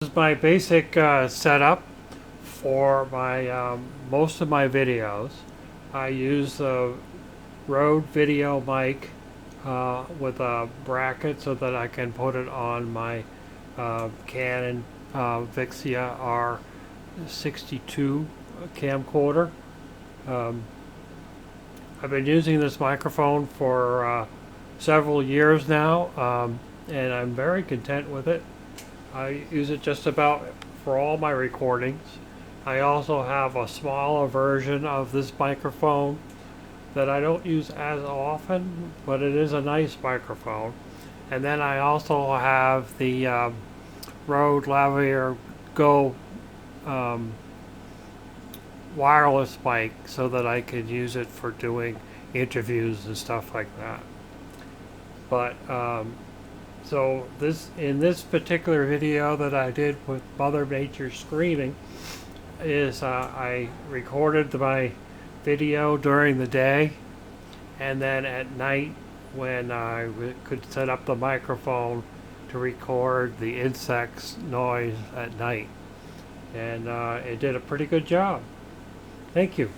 This is my basic setup for my most of my videos. I use the Rode VideoMic with a bracket so that I can put it on my Canon VIXIA R62 camcorder. I've been using this microphone for several years now, and I'm very content with it. I use it just about for all my recordings. I also have a smaller version of this microphone that I don't use as often, but it is a nice microphone. And then I also have the Rode Lavalier Go wireless mic so that I can use it for doing interviews and stuff like that. But so in this particular video that I did with Mother Nature Screaming is I recorded my video during the day, and then at night when I could set up the microphone to record the insects noise at night, and it did a pretty good job. Thank you.